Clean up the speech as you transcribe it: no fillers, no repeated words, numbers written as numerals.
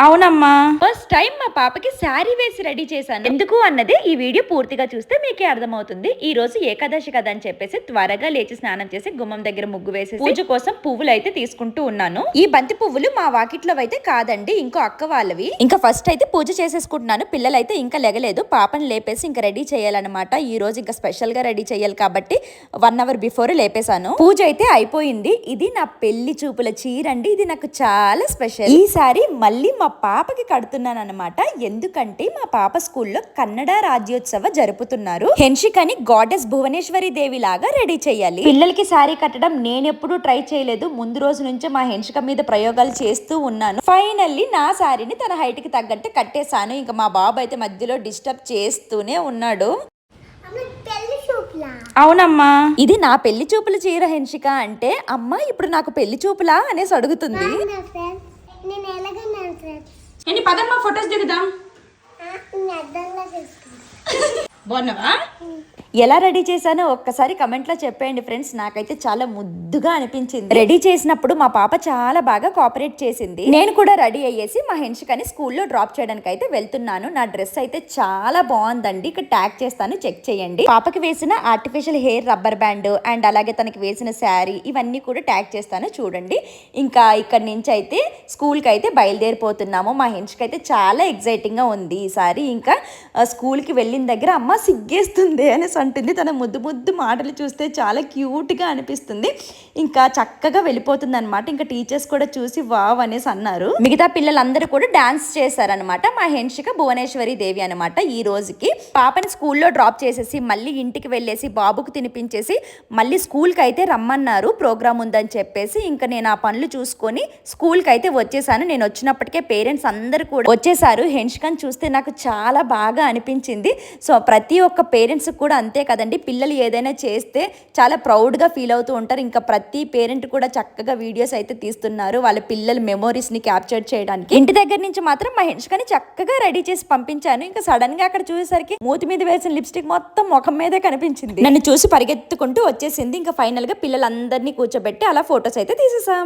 అవునమ్మా, first time మా పాపకి శారీ వేసి రెడీ చేశాను. ఎందుకు అన్నది ఈ వీడియో పూర్తిగా చూస్తే మీకే అర్థమవుతుంది. ఈ రోజు ఏకాదశి కదా అని చెప్పేసి త్వరగా లేచి స్నానం చేసి గుమ్మం దగ్గర ముగ్గు వేసి పూజ కోసం పువ్వులు అయితే తీసుకుంటూ ఉన్నాను. ఈ బంతి పువ్వులు మా వాకిట్లో అయితే కాదండి, ఇంకో అక్క వాళ్ళవి. ఇంకా ఫస్ట్ అయితే పూజ చేసేసుకుంటున్నాను. పిల్లలైతే ఇంకా లెగలేదు. పాపని లేపేసి ఇంకా రెడీ చేయాలన్నమాట. ఈ రోజు ఇంకా స్పెషల్ గా రెడీ చేయాలి కాబట్టి 1 అవర్ బిఫోర్ లేపేశాను. పూజ అయితే అయిపోయింది. ఇది నా పెళ్లి చూపుల చీర అండి. ఇది నాకు చాలా స్పెషల్. ఈసారి మళ్ళీ మా పాపకి కడుతున్నాను అనమాట. ఎందుకంటే మా పాప స్కూల్లో కన్నడ రాజ్యోత్సవ జరుపుతున్నారు. హెన్షికని గాడెస్ భువనేశ్వరి దేవి లాగా రెడీ చేయాలి. పిల్లలకి శారీ కట్టడం నేను ఎప్పుడూ ట్రై చేయలేదు. ముందు రోజు నుంచే మా హెన్షిక మీద ప్రయోగాలు చేస్తూ ఉన్నాను. ఫైనల్లీ నా శారీని తన హైట్ కి తగ్గట్టు కట్టేశాను. ఇంకా మా బాబు అయితే మధ్యలో డిస్టర్బ్ చేస్తూనే ఉన్నాడు. అవునమ్మా, ఇది నా పెళ్లి చూపుల చీర హెన్షిక అంటే, అమ్మ ఇప్పుడు నాకు పెళ్లి చూపులా అనేసి అడుగుతుంది. పదమ్మా ఫొటోస్ దిగుదాం. బాగున్నావా? ఎలా రెడీ చేశానో ఒక్కసారి కమెంట్ లో చెప్పండి ఫ్రెండ్స్. నాకైతే చాలా ముద్దుగా అనిపించింది. రెడీ చేసినప్పుడు మా పాప చాలా బాగా కోఆపరేట్ చేసింది. నేను కూడా రెడీ అయ్యేసి మా హెన్షికని స్కూల్లో డ్రాప్ చేయడానికి అయితే వెళ్తున్నాను. నా డ్రెస్ అయితే చాలా బాగుందండి. ఇక్కడ ట్యాగ్ చేస్తాను, చెక్ చేయండి. పాపకి వేసిన artificial hair rubber band and అలాగే తనకి వేసిన శారీ ఇవన్నీ కూడా ట్యాగ్ చేస్తాను చూడండి. ఇంకా ఇక్కడ నుంచి అయితే స్కూల్ కి అయితే బయలుదేరిపోతున్నాము. మా హెన్షిక అయితే చాలా ఎక్సైటింగ్ గా ఉంది ఈసారి. ఇంకా స్కూల్ కి వెళ్ళిన దగ్గర అమ్మ సిగ్గేస్తుంది అనేసి అంటుంది. తన ముద్దు ముద్దు మాటలు చూస్తే చాలా క్యూట్గా అనిపిస్తుంది. ఇంకా చక్కగా వెళ్ళిపోతుంది అనమాట. ఇంకా టీచర్స్ కూడా చూసి వావ్ అనేసి అన్నారు. మిగతా పిల్లలందరూ కూడా డాన్స్ చేశారనమాట. మా హెన్షిక భువనేశ్వరి దేవి అనమాట. ఈ రోజుకి పాపని స్కూల్లో డ్రాప్ చేసేసి మళ్ళీ ఇంటికి వెళ్ళేసి బాబుకు తినిపించేసి మళ్ళీ స్కూల్కి అయితే రమ్మన్నారు, ప్రోగ్రామ్ ఉందని చెప్పేసి. ఇంకా నేను ఆ పనులు చూసుకొని స్కూల్కి అయితే వచ్చేసాను. నేను వచ్చినప్పటికే పేరెంట్స్ అందరూ కూడా వచ్చేసారు. హెన్షికని చూస్తే నాకు చాలా బాగా అనిపించింది. సో ప్రతి ఒక్క పేరెంట్స్ కూడా అంతే కదండి, పిల్లలు ఏదైనా చేస్తే చాలా ప్రౌడ్గా ఫీల్ అవుతూ ఉంటారు. ఇంకా ప్రతి పేరెంట్ కూడా చక్కగా వీడియోస్ అయితే తీస్తున్నారు వాళ్ళ పిల్లల మెమోరీస్ని క్యాప్చర్ చేయడానికి. ఇంటి దగ్గర నుంచి మాత్రం మా హెన్షికని చక్కగా రెడీ చేసి పంపించాను. ఇంకా సడన్ గా అక్కడ చూసేసరికి మూతి మీద వేసిన లిప్స్టిక్ మొత్తం ముఖం మీదే కనిపించింది. నన్ను చూసి పరిగెత్తుకుంటూ వచ్చేసింది. ఇంకా ఫైనల్ గా పిల్లలందరినీ కూర్చోబెట్టి అలా ఫొటోస్ అయితే తీసేసాం.